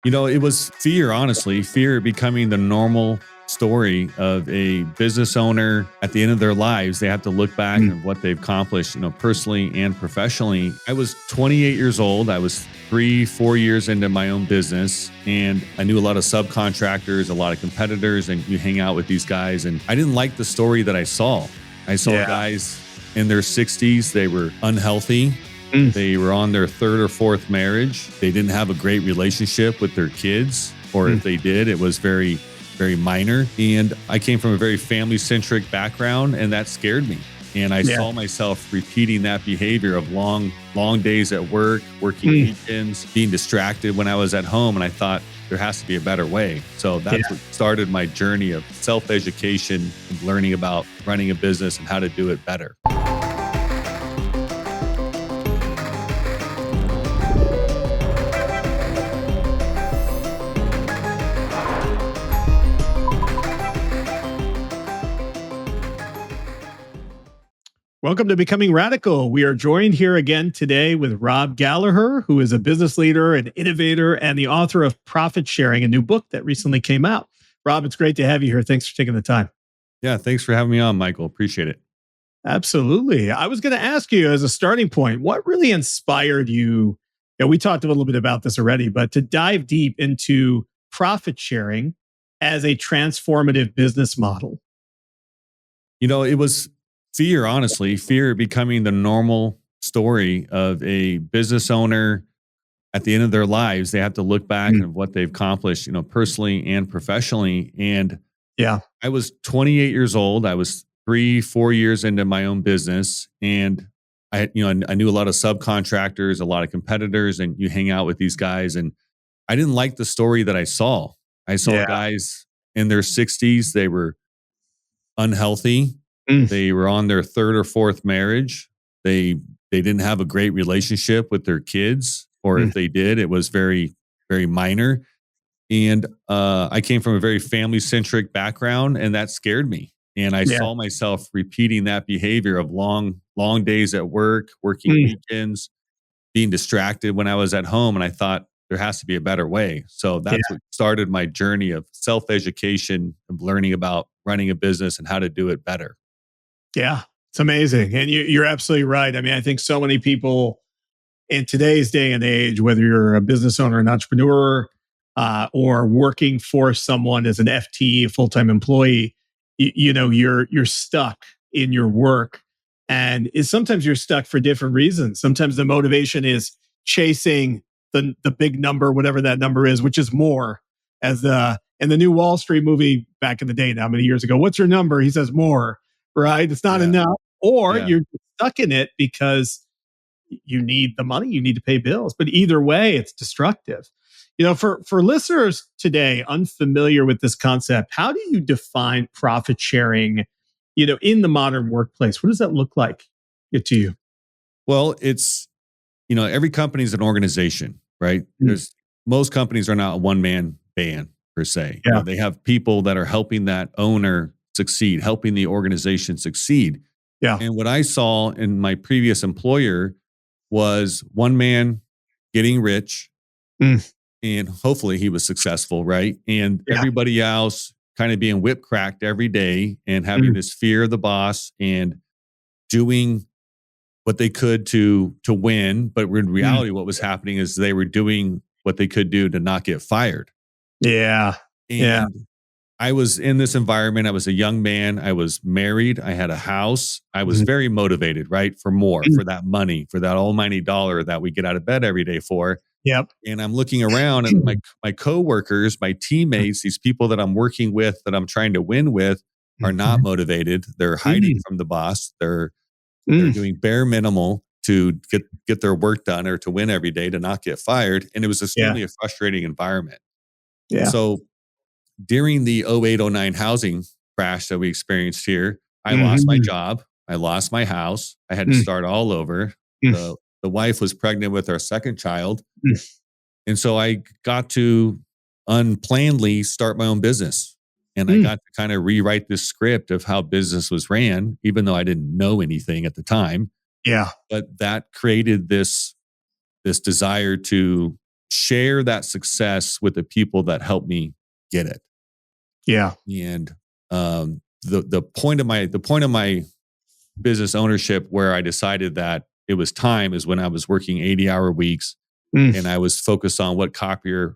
It was fear, honestly, fear becoming the normal story of a business owner at the end of their lives. They have to look back Mm. at what they've accomplished, personally and professionally. I was 28 years old. I was 4 years into my own business, and I knew a lot of subcontractors, a lot of competitors, and you hang out with these guys. And I didn't like the story that I saw. I saw Yeah. guys in their 60s, they were unhealthy. Mm. They were on their third or fourth marriage. They didn't have a great relationship with their kids, or if they did, it was very, very minor. And I came from a very family-centric background, and that scared me. And I saw myself repeating that behavior of long days at work, working weekends, being distracted when I was at home. And I thought there has to be a better way. So that's what started my journey of self-education and learning about running a business and how to do it better. Welcome to Becoming Radical. We are joined here again today with Rob Gallaher, who is a business leader, an innovator, and the author of Profit Sharing, a new book that recently came out. Rob, it's great to have you here. Thanks for taking the time. Yeah, thanks for having me on, Michael. Appreciate it. Absolutely. I was going to ask you as a starting point, what really inspired you? We talked a little bit about this already, but to dive deep into profit sharing as a transformative business model. It was fear, honestly, fear becoming the normal story of a business owner at the end of their lives. They have to look back at what they've accomplished, personally and professionally. And I was 28 years old. I was 4 years into my own business, and I knew a lot of subcontractors, a lot of competitors, and you hang out with these guys. And I didn't like the story that I saw. I saw guys in their 60s. They were unhealthy. They were on their third or fourth marriage. They didn't have a great relationship with their kids, or if they did, it was very, very minor. And I came from a very family-centric background, and that scared me. And I saw myself repeating that behavior of long days at work, working weekends, being distracted when I was at home. And I thought there has to be a better way. So that's what started my journey of self-education, of learning about running a business and how to do it better. Yeah, it's amazing. And you're absolutely right. I mean, I think so many people in today's day and age, whether you're a business owner, an entrepreneur, or working for someone as an FTE, a full-time employee, you're stuck in your work, and sometimes you're stuck for different reasons. Sometimes the motivation is chasing the big number, whatever that number is, which is more. As in the new Wall Street movie back in the day, now many years ago, what's your number? He says more, right? It's not enough, or you're stuck in it because you need the money, you need to pay bills. But either way, it's destructive. For listeners today unfamiliar with this concept, how do you define profit sharing, in the modern workplace? What does that look like to you? Well, it's, every company is an organization, right? Most companies are not a one-man band per se. They have people that are helping that owner succeed, helping the organization succeed. And what I saw in my previous employer was one man getting rich, and hopefully he was successful, right? And everybody else kind of being whip cracked every day and having this fear of the boss and doing what they could to win. But in reality, what was happening is they were doing what they could do to not get fired. And I was in this environment. I was a young man. I was married. I had a house. I was very motivated, right? For more, for that money, for that almighty dollar that we get out of bed every day for. And I'm looking around, and my coworkers, my teammates, these people that I'm working with, that I'm trying to win with, are not motivated. They're hiding from the boss. They're doing bare minimal to get their work done or to win every day, to not get fired. And it was extremely a frustrating environment. So during the 08-09 housing crash that we experienced here, I lost my job. I lost my house. I had to start all over. The wife was pregnant with our second child. And so I got to unplannedly start my own business. And I got to kind of rewrite this script of how business was ran, even though I didn't know anything at the time. But that created this desire to share that success with the people that helped me get it. Yeah. And the point of my business ownership where I decided that it was time is when I was working 80-hour weeks and I was focused on what copier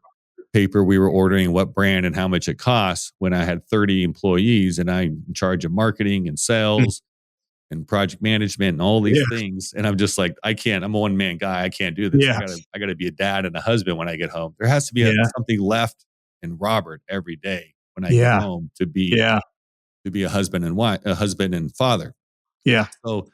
paper we were ordering, what brand and how much it costs, when I had 30 employees and I'm in charge of marketing and sales and project management and all these Yeah. things. And I'm just like, I'm a one-man guy. I can't do this. Yeah. I gotta be a dad and a husband when I get home. There has to be Yeah. something left in Robert every day when I get Yeah. home to be Yeah. a husband and father. Yeah. So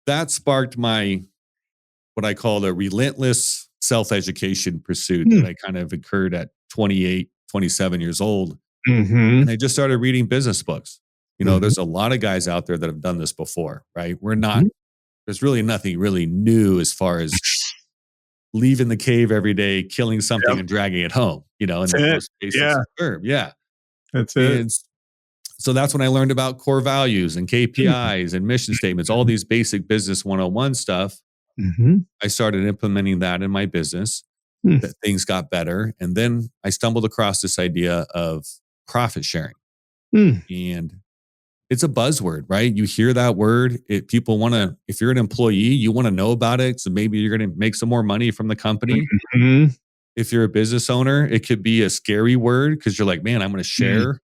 that sparked what I call the relentless self-education pursuit that I kind of incurred at 28, 27 years old. And I just started reading business books. There's a lot of guys out there that have done this before, right? There's really nothing really new as far as leaving the cave every day, killing something and dragging it home, in That's the it. most basic Yeah. term. Yeah. That's it. And so that's when I learned about core values and KPIs and mission statements, all these basic business 101 stuff. I started implementing that in my business, that things got better. And then I stumbled across this idea of profit sharing. And it's a buzzword, right? You hear that word, people want to, if you're an employee, you want to know about it. So maybe you're going to make some more money from the company. If you're a business owner, it could be a scary word because you're like, man, I'm going to share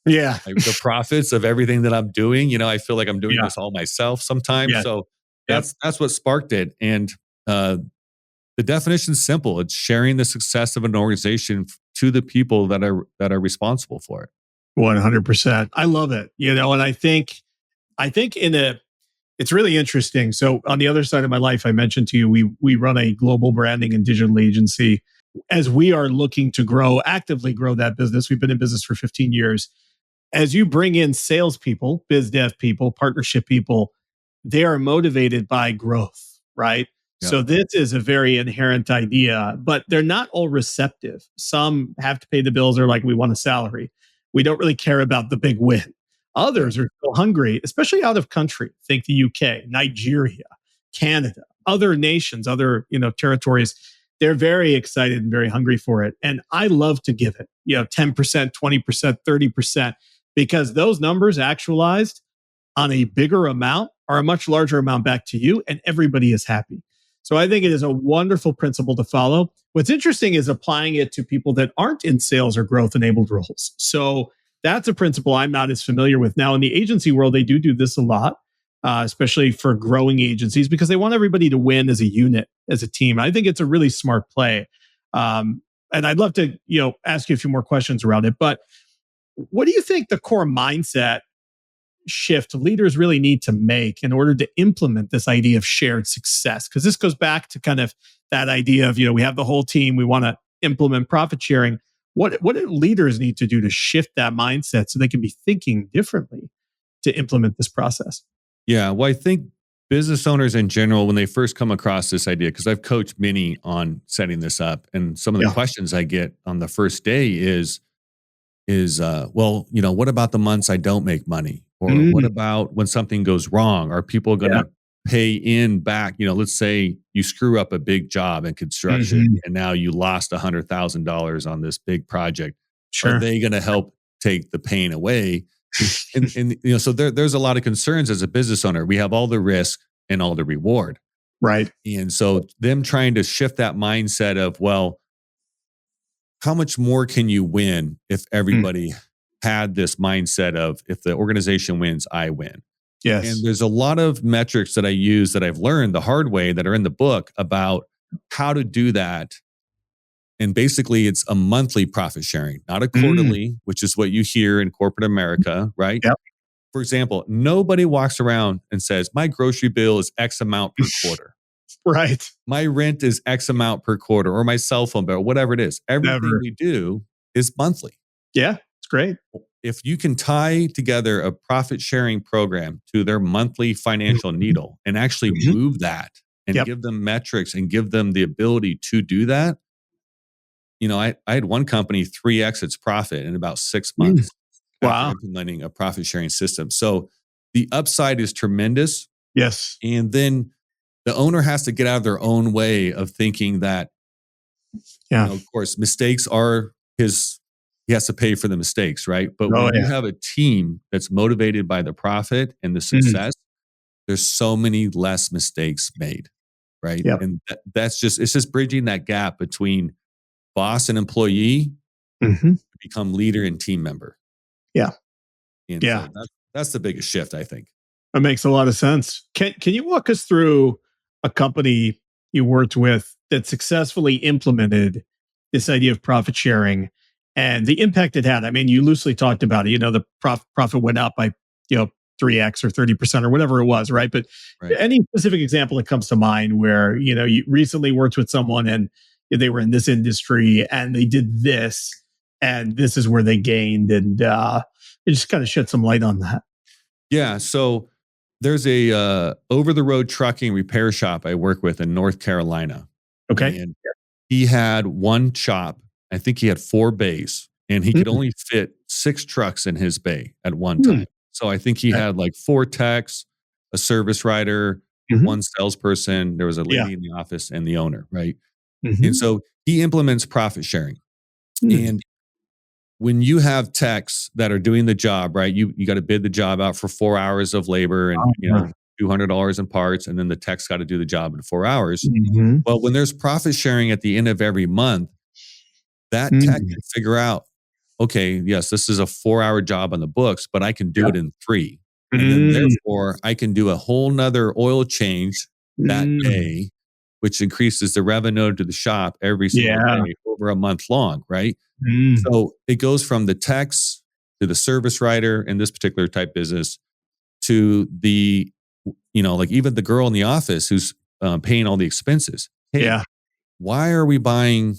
the profits of everything that I'm doing. I feel like I'm doing this all myself sometimes. Yeah. So that's what sparked it. And the definition is simple. It's sharing the success of an organization to the people that are responsible for it. 100%. I love it. And I think it's really interesting. So on the other side of my life, I mentioned to you, we run a global branding and digital agency. As we are looking to actively grow that business, we've been in business for 15 years. As you bring in salespeople, biz dev people, partnership people, they are motivated by growth, right? Yep. So this is a very inherent idea, but they're not all receptive. Some have to pay the bills. They're like, we want a salary. We don't really care about the big win. Others are still hungry, especially out of country. Think the UK, Nigeria, Canada, other nations, other territories. They're very excited and very hungry for it. And I love to give it, 10%, 20%, 30%, because those numbers actualized on a bigger amount are a much larger amount back to you, and everybody is happy. So I think it is a wonderful principle to follow. What's interesting is applying it to people that aren't in sales or growth enabled roles. So that's a principle I'm not as familiar with. Now, in the agency world, they do this a lot, especially for growing agencies, because they want everybody to win as a unit, as a team. I think it's a really smart play. And I'd love to, ask you a few more questions around it. But what do you think the core mindset shift leaders really need to make in order to implement this idea of shared success? Because this goes back to kind of that idea of, we have the whole team, we want to implement profit sharing. What do leaders need to do to shift that mindset so they can be thinking differently to implement this process? Yeah, well, I think business owners in general, when they first come across this idea, because I've coached many on setting this up, and some of the questions I get on the first day is what about the months I don't make money? Or what about when something goes wrong? Are people going to pay in back? Let's say you screw up a big job in construction and now you lost $100,000 on this big project. Sure. Are they going to help take the pain away? and so there's a lot of concerns as a business owner. We have all the risk and all the reward. Right. And so them trying to shift that mindset of, well, how much more can you win if everybody had this mindset of, if the organization wins, I win. Yes. And there's a lot of metrics that I use that I've learned the hard way that are in the book about how to do that. And basically it's a monthly profit sharing, not a quarterly, which is what you hear in corporate America, right? Yep. For example, nobody walks around and says, my grocery bill is X amount per quarter. Right. My rent is X amount per quarter, or my cell phone bill, or whatever it is. Everything we do is monthly. Yeah. Great. If you can tie together a profit sharing program to their monthly financial needle and actually move that and give them metrics and give them the ability to do that. I had one company 3x its profit in about 6 months after implementing a profit sharing system. So the upside is tremendous. Yes. And then the owner has to get out of their own way of thinking that Yeah. Of course, mistakes are he has to pay for the mistakes, right? But Oh when you yeah. have a team that's motivated by the profit and the Mm. success, there's so many less mistakes made, right? Yep. And it's just bridging that gap between boss and employee Hmm. to become leader and team member. Yeah. And Yeah. so that's the biggest shift, I think. That makes a lot of sense. Can you walk us through a company you worked with that successfully implemented this idea of profit sharing and the impact it had? I mean, you loosely talked about it. The profit went up by you know 3x or 30% or whatever it was, right? But Right. any specific example that comes to mind where you recently worked with someone and they were in this industry and they did this and this is where they gained and it just kind of shed some light on that. Yeah. So there's a over the road trucking repair shop I work with in North Carolina. Okay. And he had one shop. I think he had 4 bays and he could Mm. only fit 6 trucks in his bay at one Mm. time. So I think he Okay. had like 4 techs, a service writer, Mhm. 1 salesperson. There was a Yeah. lady in the office and the owner, right? And Mhm. so he implements profit sharing. Mm. And when you have techs that are doing the job, right? You got to bid the job out for 4 hours of labor and Oh, yeah. $200 in parts, and then the tech's got to do the job in 4 hours. Mhm. Well, when there's profit sharing at the end of every month, that tech Mm. can figure out, okay, yes, this is a 4-hour job on the books, but I can do Yeah. it in 3. And then Mm. therefore I can do a whole nother oil change that Mm. day, which increases the revenue to the shop every single Yeah. day over a month long, right? Mm. So it goes from the techs to the service writer in this particular type business to like even the girl in the office who's paying all the expenses. Hey, Yeah. why are we buying,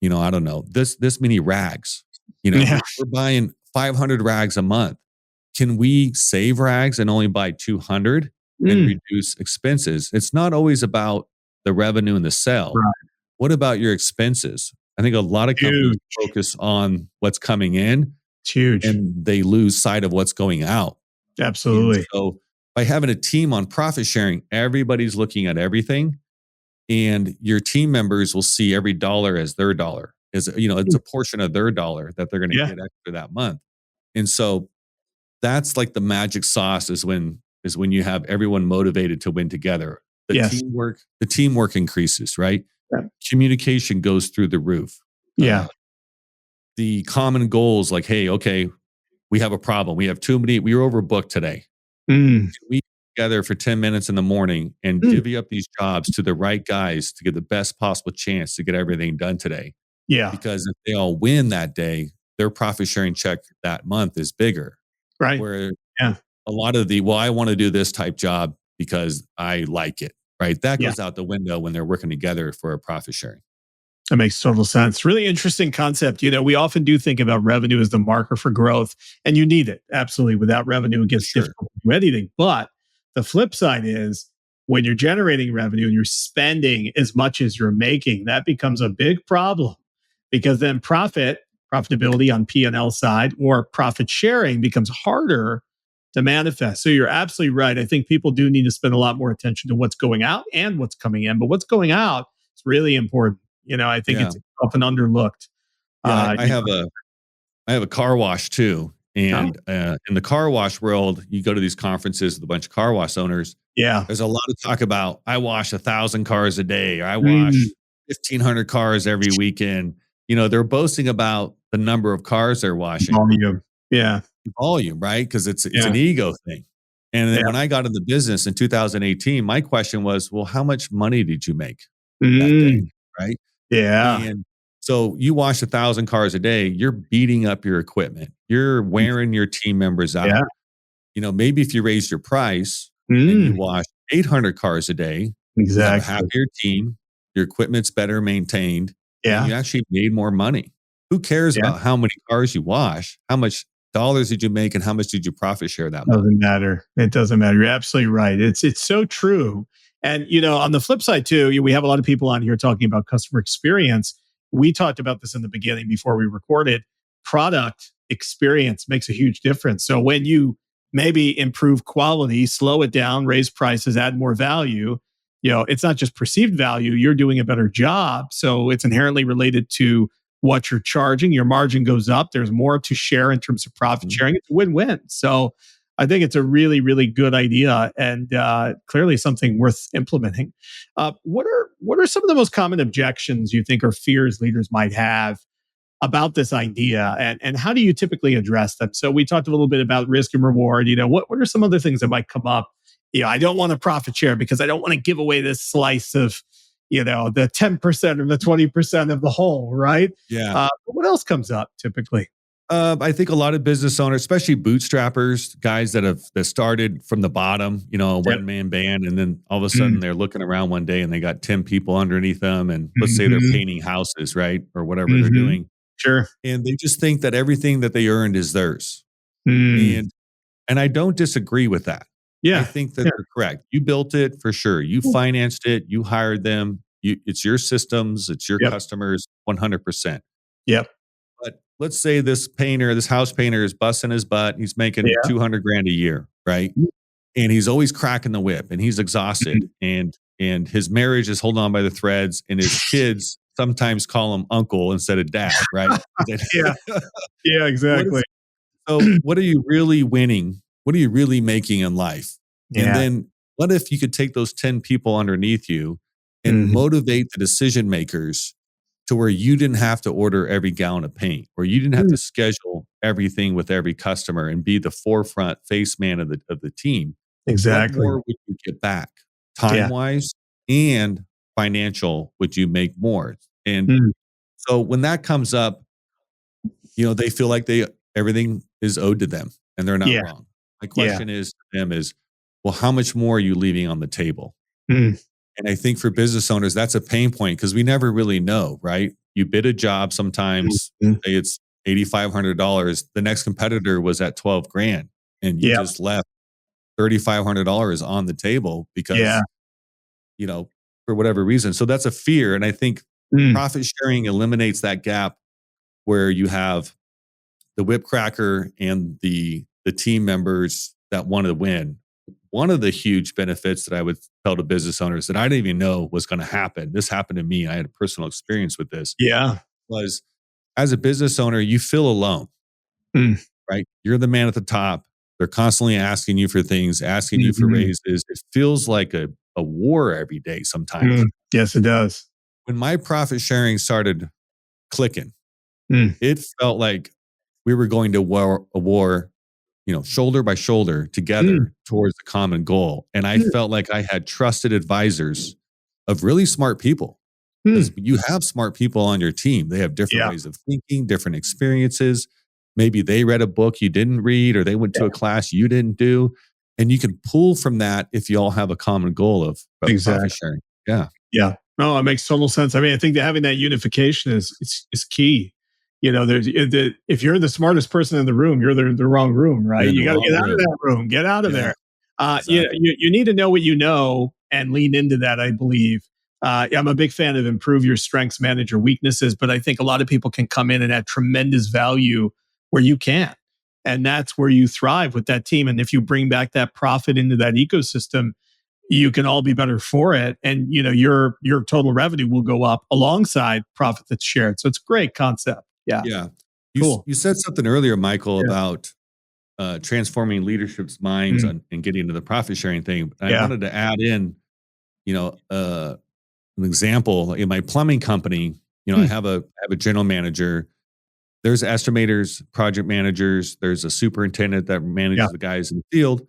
I don't know, this many rags? Yeah. We're buying 500 rags a month. Can we save rags and only buy 200 and Mm. reduce expenses? It's not always about the revenue and the sale. Right. What about your expenses? I think a lot of companies Huge. focus on what's coming in It's huge. and they lose sight of what's going out. And Absolutely. so by having a team on profit sharing, everybody's looking at everything and your team members will see every dollar as their dollar. It's Mm. a portion of their dollar that they're going to Yeah. get extra that month. And so that's like the magic sauce is when you have everyone motivated to win together. Yes. The teamwork increases, right? Yeah. Communication goes through the roof. Yeah. The common goals like, hey, okay, we have a problem. We were overbooked today. Mm. Can we get together for 10 minutes in the morning and Mm. divvy up these jobs to the right guys to get the best possible chance to get everything done today? Yeah. Because if they all win that day, their profit sharing check that month is bigger. Right. Where Yeah. a lot of I want to do this type job because I like it, right? That Yeah. goes out the window when they're working together for a profit sharing. That makes total sense. Really interesting concept. We often do think about revenue as the marker for growth, and you need it. Absolutely. Without revenue, it For gets sure. difficult to do anything. But the flip side is when you're generating revenue and you're spending as much as you're making, that becomes a big problem because then profitability on P&L side or profit sharing becomes harder to manifest. So you're absolutely right. I think people do need to spend a lot more attention to what's going out and what's coming in, but what's going out is really important. I think Yeah. it's often underlooked. Yeah. I, Uh, I you have a car wash too. know, And in the car wash world, you go to these conferences with a bunch of car wash owners. yeah. There's a lot of talk about I wash 1,000 cars a day, or I Mm, wash 1,500 cars every weekend. They're boasting about the number of cars they're washing, volume. Yeah. volume, right? Because it's Yeah. an ego thing. And then Yeah. when I got into business in 2018, my question was, well, how much money did you make that day, Mm, right? yeah. And so you wash 1,000 cars a day, you're beating up your equipment. You're wearing your team members Yeah. out. Maybe if you raise your price and you Mm, wash 800 cars a day, you have a exactly. happier team, your equipment's better maintained, and Yeah. you actually made more money. Who cares Yeah. about how many cars you wash? How much dollars did you make and how much did you profit share that month? Doesn't matter. It doesn't matter. You're absolutely right. It's so true. And on the flip side too, we have a lot of people on here talking about customer experience. We talked about this in the beginning before we recorded. Product experience makes a huge difference. So when you maybe improve quality, slow it down, raise prices, add more value, it's not just perceived value, you're doing a better job. So it's inherently related to what you're charging. Your margin goes up. There's more to share in terms of profit sharing. It's a win-win. So I think it's a really, really good idea, and clearly something worth implementing. What are some of the most common objections you think or fears leaders might have about this idea, and how do you typically address them? So we talked a little bit about risk and reward. What are some other things that might come up? I don't want to profit share because I don't want to give away this slice of, the 10% or the 20% of the whole, right? Yeah. But what else comes up typically? I think a lot of business owners, especially bootstrappers, guys that started from the bottom, a Yep. one-man band, and then all of a sudden they're looking around one day and they got 10 people underneath them, and let's say they're painting houses, right? Or whatever they're doing. Sure. And they just think that everything that they earned is theirs. Mm. And I don't disagree with that. Yeah. I think that they're correct. You built it for sure. You financed it. You hired them. It's your systems. It's your Yep. customers, 100%. Yep. But let's say this house painter is busting his butt. He's making Yeah. 200 grand a year, right? And he's always cracking the whip, and he's exhausted, and his marriage is holding on by the threads, and his kids sometimes call him uncle instead of dad, right? Yeah. Yeah, exactly. So what are you really winning? What are you really making in life? And Yeah. then what if you could take those 10 people underneath you and motivate the decision makers to where you didn't have to order every gallon of paint, or you didn't have to schedule everything with every customer and be the forefront face man of the team? Exactly. What more would you get back time wise and financial? Would you make more? And so when that comes up, they feel like everything is owed to them, and they're not wrong. My question is to them is, well, how much more are you leaving on the table? And I think for business owners, that's a pain point because we never really know, right? You bid a job sometimes, say it's $8,500. The next competitor was at 12 grand, and you just left $3,500 on the table because, for whatever reason. So that's a fear. And I think profit sharing eliminates that gap where you have the whip cracker and the team members that want to win. One of the huge benefits that I would tell to business owners that I didn't even know was going to happen. This happened to me. I had a personal experience with this. Yeah. Was as a business owner, you feel alone, right? You're the man at the top. They're constantly asking you for things, asking you for raises. It feels like a war every day sometimes. Yes, it does. When my profit sharing started clicking, it felt like we were going to a war, shoulder by shoulder together towards the common goal. And I felt like I had trusted advisors of really smart people. Because you have smart people on your team. They have different ways of thinking, different experiences. Maybe they read a book you didn't read, or they went to a class you didn't do. And you can pull from that if you all have a common goal of profit sharing. Yeah. Yeah. No, it makes total sense. I mean, I think that having that unification is key. If you're the smartest person in the room, you're the wrong room, right? You got to get out of that room. Get out of there. Exactly. You need to know what you know and lean into that, I believe. I'm a big fan of improve your strengths, manage your weaknesses, but I think a lot of people can come in and add tremendous value where you can't. And that's where you thrive with that team. And if you bring back that profit into that ecosystem, you can all be better for it. And your total revenue will go up alongside profit that's shared. So it's a great concept. Yeah. Yeah. Cool. You said something earlier, Michael, about transforming leadership's minds and getting into the profit sharing thing. I wanted to add in, an example in my plumbing company. I have a general manager. There's estimators, project managers. There's a superintendent that manages the guys in the field,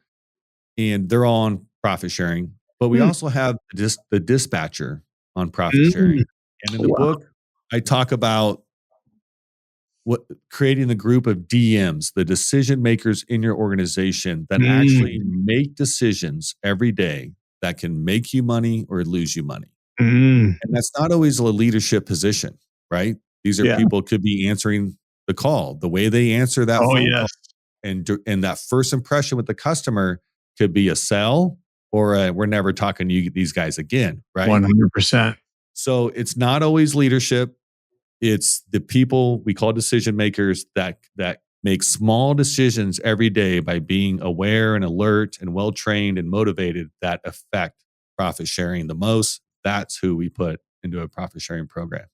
and they're all on profit sharing. But we also have the dispatcher on profit sharing. And in the book, I talk about creating the group of DMs, the decision makers in your organization that actually make decisions every day that can make you money or lose you money. And that's not always a leadership position, right? These are people could be answering the call, the way they answer that phone call, and that first impression with the customer could be a sell or we're never talking to these guys again, right? 100%. So it's not always leadership. It's the people we call decision makers that make small decisions every day by being aware and alert and well-trained and motivated that affect profit sharing the most, that's who we put into a profit sharing program.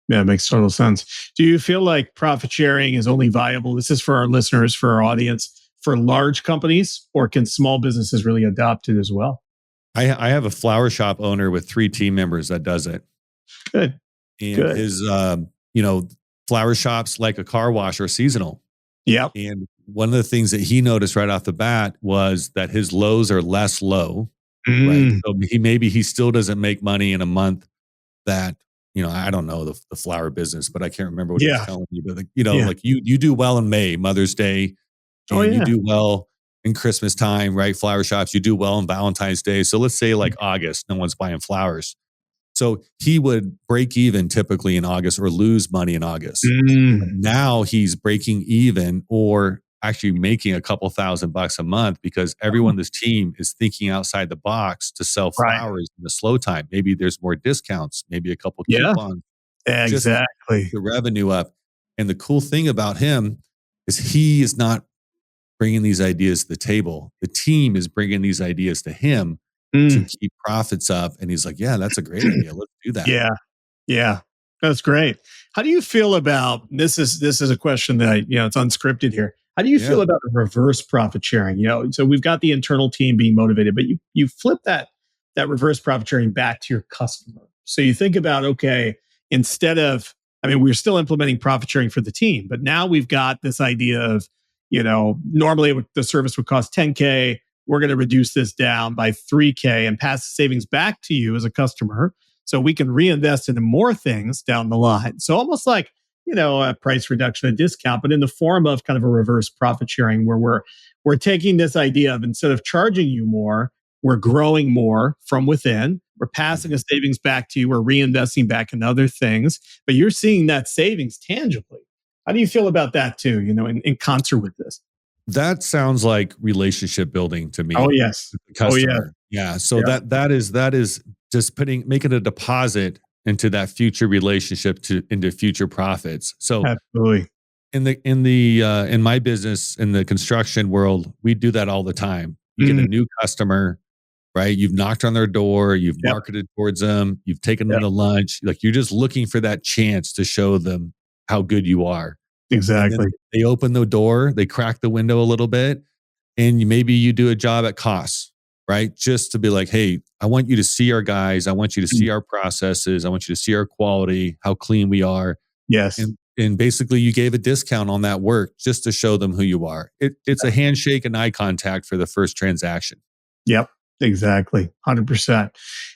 Yeah, it makes total sense. Do you feel like profit sharing is only viable? This is for our listeners, for our audience, for large companies, or can small businesses really adopt it as well? I have a flower shop owner with 3 team members that does it. Good, And good. his, flower shops, like a car wash, are seasonal. Yep. And one of the things that he noticed right off the bat was that his lows are less low, right? Mm, So he still doesn't make money in a month that, I don't know the flower business, but I can't remember what he was yeah, telling me. But yeah. like you do well in May, Mother's Day, Oh, and you yeah. do well in Christmas time, right? Flower shops, you do well on Valentine's Day. So let's say like August, no one's buying flowers. So he would break even typically in August or lose money in August. But Mm, now he's breaking even or actually making a couple $1,000 a month because everyone on this team is thinking outside the box to sell right. flowers in the slow time. Maybe there's more discounts, maybe a couple Yeah, coupons, just to keep exactly. the revenue up. And the cool thing about him is he is not bringing these ideas to the table. The team is bringing these ideas to him to Mm. keep profits up. And he's like, yeah, that's a great idea. Let's do that. Yeah, yeah, that's great. How do you feel about this is a question that it's unscripted here. How do you Yeah. feel about reverse profit sharing? So we've got the internal team being motivated, but you flip that reverse profit sharing back to your customer. So you think about, okay, instead of, I mean, we're still implementing profit sharing for the team, but now we've got this idea of, normally the service would cost 10K. We're going to reduce this down by 3K and pass the savings back to you as a customer so we can reinvest into more things down the line. So almost like, a price reduction, a discount, but in the form of kind of a reverse profit sharing where we're taking this idea of, instead of charging you more, we're growing more from within. We're passing a savings back to you. We're reinvesting back in other things, but you're seeing that savings tangibly. How do you feel about that too, in concert with this? That sounds like relationship building to Oh, me yes. with the Oh, yeah. customer. Yeah. So Yeah. that is just making a deposit into that future relationship into future profits. So Absolutely. in my business, in the construction world, we do that all the time. You get a Mm, new customer, right? You've knocked on their door, you've yep. marketed towards them, you've taken them Yep. to lunch. Like you're just looking for that chance to show them how good you are. And then Exactly. they open the door, they crack the window a little bit, and maybe you do a job at cost, right? Just to be like, hey, I want you to see our guys. I want you to Mm, see our processes. I want you to see our quality, how clean we are. yes. And basically you gave a discount on that work just to show them who you are. It's a handshake and eye contact for the first transaction. Yep. Exactly. 100%.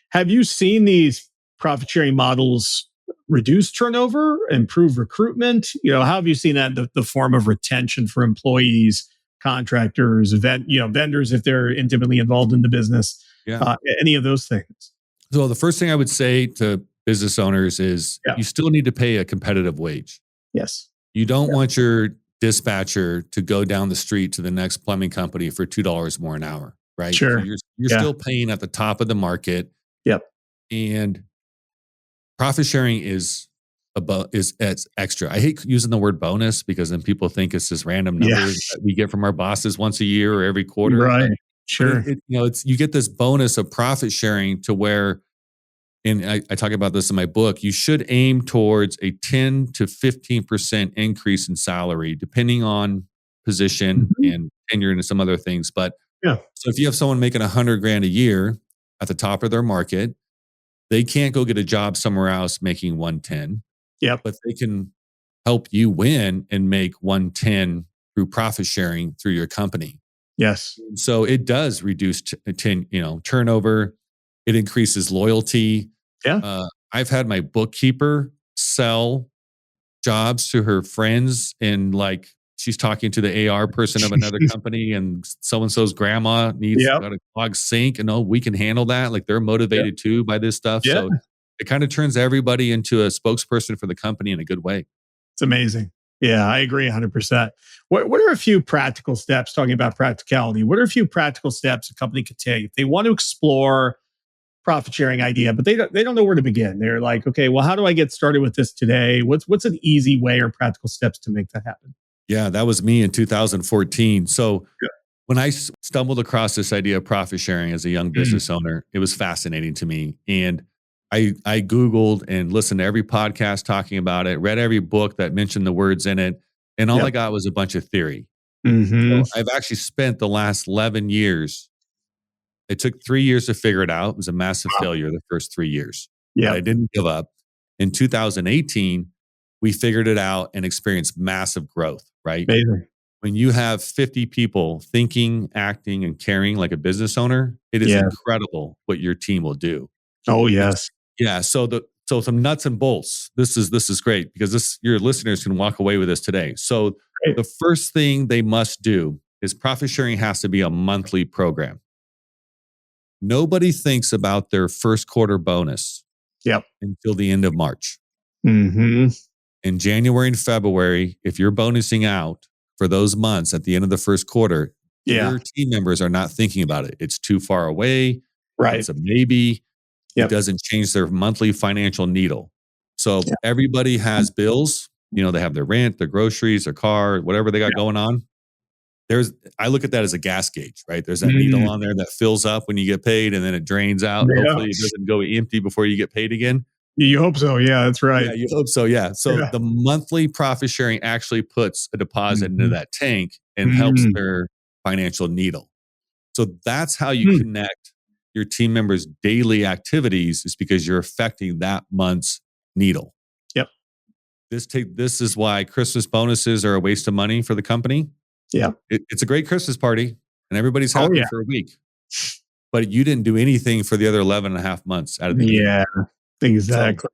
Have you seen these profit sharing models reduce turnover, improve recruitment? How have you seen that in the form of retention for employees, contractors, vendors if they're intimately involved in the business, Yeah. any of those things? So the first thing I would say to business owners is Yeah. you still need to pay a competitive wage. Yes. You don't Yeah. want your dispatcher to go down the street to the next plumbing company for $2 more an hour, right? So Sure. you're Yeah. still paying at the top of the market, Yep. and profit sharing is it's extra. I hate using the word bonus because then people think it's this random number Yeah. that we get from our bosses once a year or every quarter. Right. But Sure. it's you get this bonus of profit sharing to where, and I talk about this in my book, you should aim towards a 10 to 15% increase in salary, depending on position Mhm. and tenure and some other things. But Yeah. so if you have someone making 100 grand a year at the top of their market, they can't go get a job somewhere else making 110, Yep. but they can help you win and make 110 through profit sharing through your company. Yes. So it does reduce turnover. It increases loyalty. Yeah. I've had my bookkeeper sell jobs to her friends, and like she's talking to the AR person of another company, and so and so's grandma needs Yep. got a clogged sink, and we can handle that. Like they're Yep. motivated too by this stuff. Yeah. So it kind of turns everybody into a spokesperson for the company in a good way. It's amazing. Yeah, I agree 100%. What are a few practical steps, talking about practicality? What are a few practical steps a company could take if they want to explore profit sharing idea, but they don't know where to begin? They're like, okay, well, how do I get started with this today? What's an easy way or practical steps to make that happen? Yeah, that was me in 2014. So Yeah. When I stumbled across this idea of profit sharing as a young business owner, it was fascinating to me. And I Googled and listened to every podcast talking about it, read every book that mentioned the words in it. And all I Yep. got was a bunch of theory. Mm-hmm. So I've actually spent the last 11 years. It took 3 years to figure it out. It was a massive Wow. failure the first 3 years. But I Yep. didn't give up. In 2018, we figured it out and experienced massive growth, right? Amazing. When you have 50 people thinking, acting, and caring like a business owner, it is Yeah. incredible what your team will do. Oh, yes. Yeah. So some nuts and bolts. This is great because your listeners can walk away with this today. So Great. the first thing they must do is profit sharing has to be a monthly program. Nobody thinks about their first quarter bonus Yep. until the end of March. Mm-hmm. In January and February, if you're bonusing out for those months at the end of the first quarter, Yeah. your team members are not thinking about it. It's too far away. Right. It's a maybe. Yep. It doesn't change their monthly financial needle. So Yeah. everybody has bills. They have their rent, their groceries, their car, whatever they got going on. I look at that as a gas gauge, right? There's that needle on there that fills up when you get paid and then it drains out. Yeah. Hopefully it doesn't go empty before you get paid again. You hope so. Yeah, that's right. Yeah, you hope so. Yeah. So the monthly profit sharing actually puts a deposit into that tank and helps their financial needle. So that's how you connect your team members' daily activities, is because you're affecting that month's needle. Yep. This is why Christmas bonuses are a waste of money for the company. Yeah. It's a great Christmas party and everybody's happy for a week, but you didn't do anything for the other 11 and a half months out of the year. Yeah, exactly.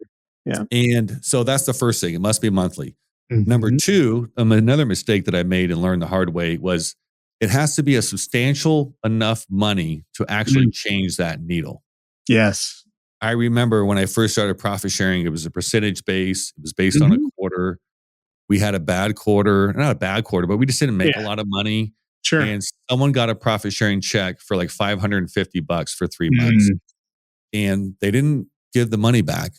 Yeah. And so that's the first thing. It must be monthly. Number two, another mistake that I made and learned the hard way was it has to be a substantial enough money to actually change that needle. Yes. I remember when I first started profit sharing, it was a percentage base. It was based on a quarter. We had a bad quarter, not a bad quarter, but we just didn't make a lot of money. Sure. And someone got a profit sharing check for like $550 for 3 months. And they didn't give the money back,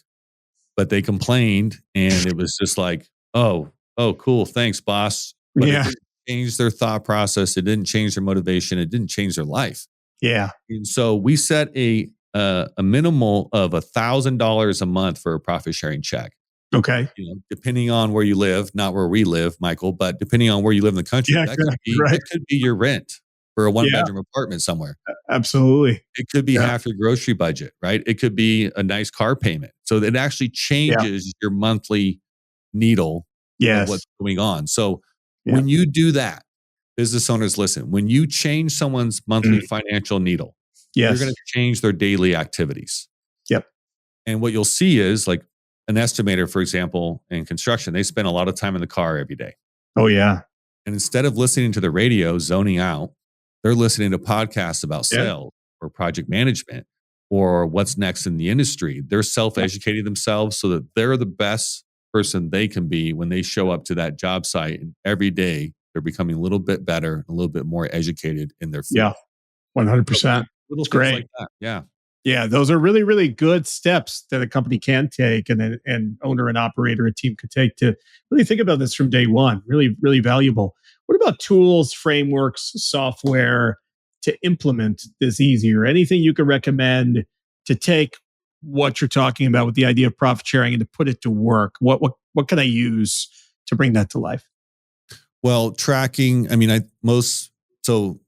but they complained. And it was just like, oh, cool. Thanks, boss. But it didn't change their thought process. It didn't change their motivation. It didn't change their life. Yeah. And so we set a minimal of $1,000 a month for a profit sharing check. Okay. Depending on where you live, not where we live, Michael, but depending on where you live in the country, that could be your rent for a one-bedroom apartment somewhere. Absolutely. It could be half your grocery budget, right? It could be a nice car payment. So it actually changes your monthly needle of what's going on. So when you do that, business owners, listen, when you change someone's monthly financial needle, you're going to change their daily activities. Yep. And what you'll see is like an estimator, for example, in construction, they spend a lot of time in the car every day. Oh, yeah. And instead of listening to the radio, zoning out, they're listening to podcasts about sales or project management or what's next in the industry. They're self-educating themselves so that they're the best person they can be when they show up to that job site. And every day they're becoming a little bit better, a little bit more educated in their field. Yeah, 100%. Little things great. Like that. Yeah. Yeah, those are really, really good steps that a company can take and an owner and operator, a team could take to really think about this from day one. Really, really valuable. What about tools, frameworks, software to implement this easier? Anything you could recommend to take what you're talking about with the idea of profit sharing and to put it to work? What can I use to bring that to life? Well, tracking, I mean, so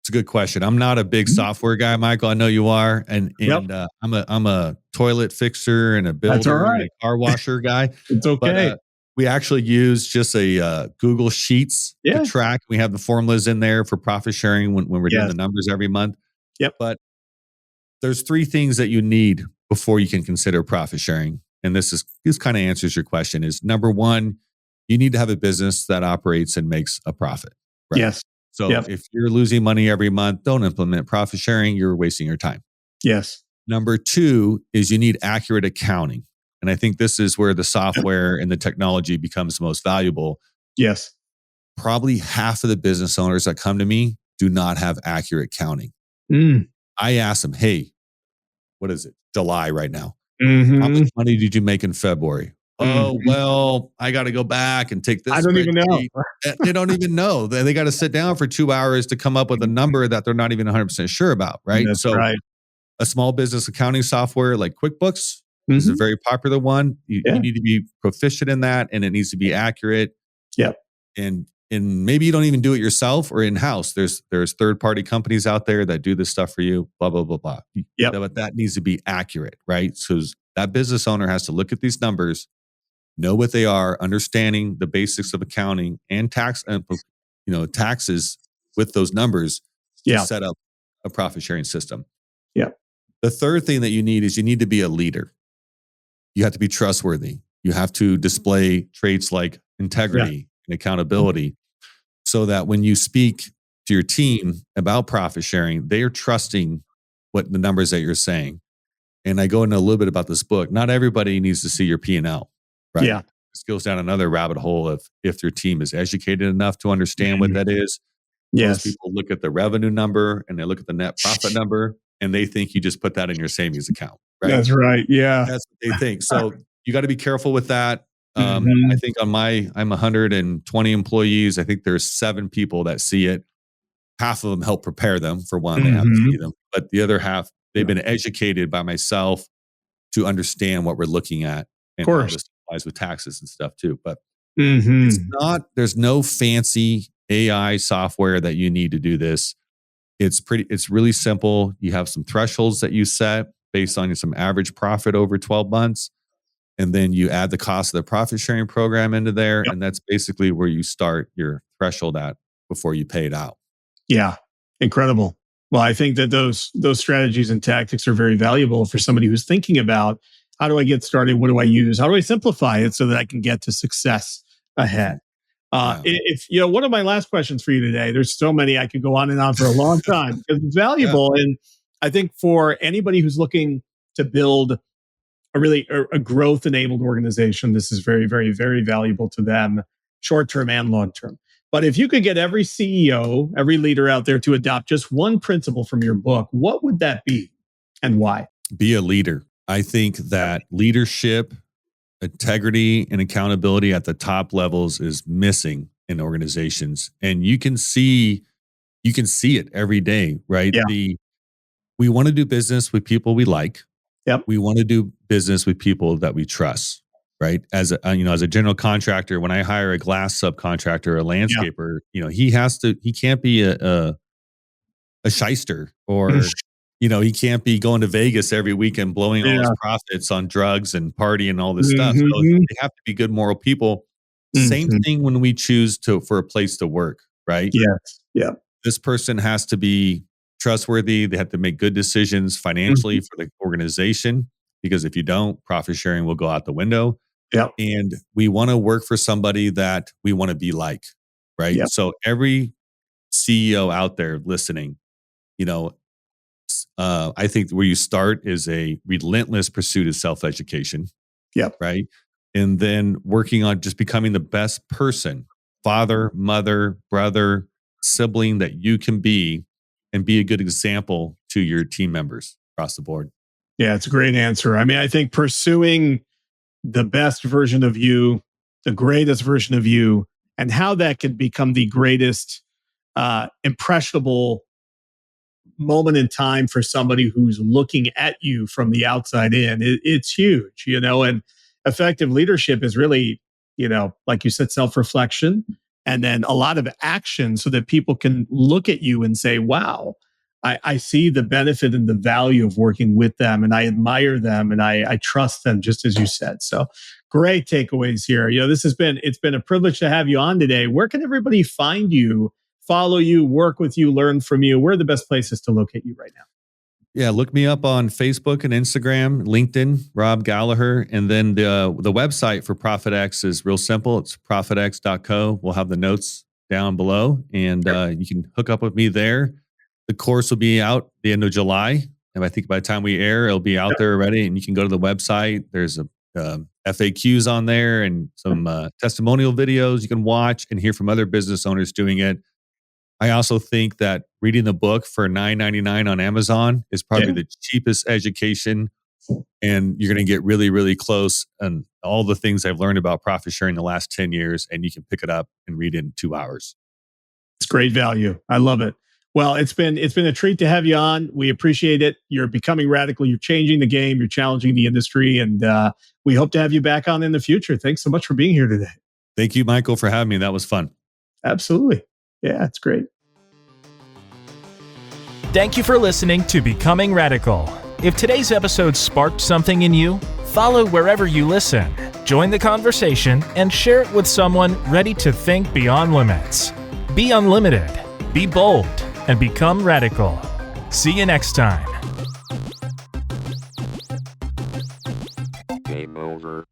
it's a good question. I'm not a big software guy, Michael. I know you are, and I'm a toilet fixer and a builder and a car washer guy. It's okay. But, we actually use just a Google Sheets to track. We have the formulas in there for profit sharing when we're doing the numbers every month. Yep. But there's 3 things that you need before you can consider profit sharing, and this kind of answers your question. Is number 1, you need to have a business that operates and makes a profit. Right? Yes. So if you're losing money every month, don't implement profit sharing. You're wasting your time. Yes. Number 2 is you need accurate accounting. And I think this is where the software and the technology becomes most valuable. Yes. Probably half of the business owners that come to me do not have accurate accounting. I ask them, hey, what is it? July right now. How much money did you make in February? Oh, well, I got to go back and take I this don't even know. spreadsheet. They don't even know. They got to sit down for 2 hours to come up with a number that they're not even 100% sure about, right? That's So right. a small business accounting software like QuickBooks is a Mhm. very popular one. Yeah. You need to be proficient in that, and it needs to be accurate. Yep. And maybe you don't even do it yourself or in-house. There's third-party companies out there that do this stuff for you, blah, blah, blah, blah. Yep. But that needs to be accurate, right? So that business owner has to look at these numbers, know what they are, understanding the basics of accounting and taxes with those numbers to Yeah. set up a profit sharing system. Yeah. The third thing that you need is you need to be a leader. You have to be trustworthy. You have to display traits like integrity and accountability so that when you speak to your team about profit sharing, they are trusting what the numbers that you're saying. And I go into a little bit about this book. Not everybody needs to see your P&L, right? Yeah. This goes down another rabbit hole of if your team is educated enough to understand what that is. Yes. Most people look at the revenue number and they look at the net profit number and they think you just put that in your savings account, right? That's right. Yeah. That's what they think. So you got to be careful with that. I Mhm. think I'm 120 employees. I think there's 7 people that see it. Half of them help prepare them. For one, they have to see them, but the other half, they've been educated by myself to understand what we're looking at and how this applies with taxes and stuff too. But there's no fancy AI software that you need to do this. It's really simple. You have some thresholds that you set based on some average profit over 12 months. And then you add the cost of the profit sharing program into there. Yep. And that's basically where you start your threshold at before you pay it out. Yeah. Incredible. Well, I think that those strategies and tactics are very valuable for somebody who's thinking about how do I get started? What do I use? How do I simplify it so that I can get to success ahead? If one of my last questions for you today, there's so many I could go on and on for a long time because it's valuable. And I think for anybody who's looking to build a growth enabled organization, this is very, very, very valuable to them, short term and long term. But if you could get every CEO, every leader out there to adopt just one principle from your book, what would that be and why? Be a leader. I think that leadership, integrity, and accountability at the top levels is missing in organizations. And you can see it every day, right? Yeah. We want to do business with people we like. Yep. We want to do business with people that we trust, right? As a general contractor, when I hire a glass subcontractor or a landscaper, he can't be a shyster or, he can't be going to Vegas every weekend, blowing all his profits on drugs and party and all this stuff. So they have to be good moral people. Same thing when we choose for a place to work, right? Yes. Yeah. This person has to be trustworthy. They have to make good decisions financially for the organization, because if you don't, profit sharing will go out the window. Yep. And we want to work for somebody that we want to be like, right? Yep. So every CEO out there listening, I think where you start is a relentless pursuit of self-education. Yep. Right. And then working on just becoming the best person, father, mother, brother, sibling that you can be, and be a good example to your team members across the board. Yeah, it's a great answer. I mean, I think pursuing the best version of you, the greatest version of you, and how that can become the greatest impressionable moment in time for somebody who's looking at you from the outside in. It's huge, and effective leadership is really, like you said, self-reflection and then a lot of action so that people can look at you and say, wow, I see the benefit and the value of working with them, and I admire them, and I trust them, just as you said. So great takeaways here. It's been a privilege to have you on today. Where can everybody find you, follow you, work with you, learn from you? Where are the best places to locate you right now? Yeah, look me up on Facebook and Instagram, LinkedIn, Rob Gallaher. And then the website for ProfitX is real simple. It's profitx.co. We'll have the notes down below, and you can hook up with me there. The course will be out the end of July. And I think by the time we air, it'll be out there already. And you can go to the website. There's FAQs on there and some testimonial videos you can watch and hear from other business owners doing it. I also think that reading the book for $9.99 on Amazon is probably the cheapest education and you're going to get really, really close. And all the things I've learned about profit sharing the last 10 years, and you can pick it up and read it in 2 hours. It's great value. I love it. Well, it's been a treat to have you on. We appreciate it. You're becoming radical. You're changing the game. You're challenging the industry, and we hope to have you back on in the future. Thanks so much for being here today. Thank you, Michael, for having me. That was fun. Absolutely. Yeah, it's great. Thank you for listening to Becoming Radical. If today's episode sparked something in you, follow wherever you listen, join the conversation, and share it with someone ready to think beyond limits. Be unlimited, be bold, and become radical. See you next time. Game over.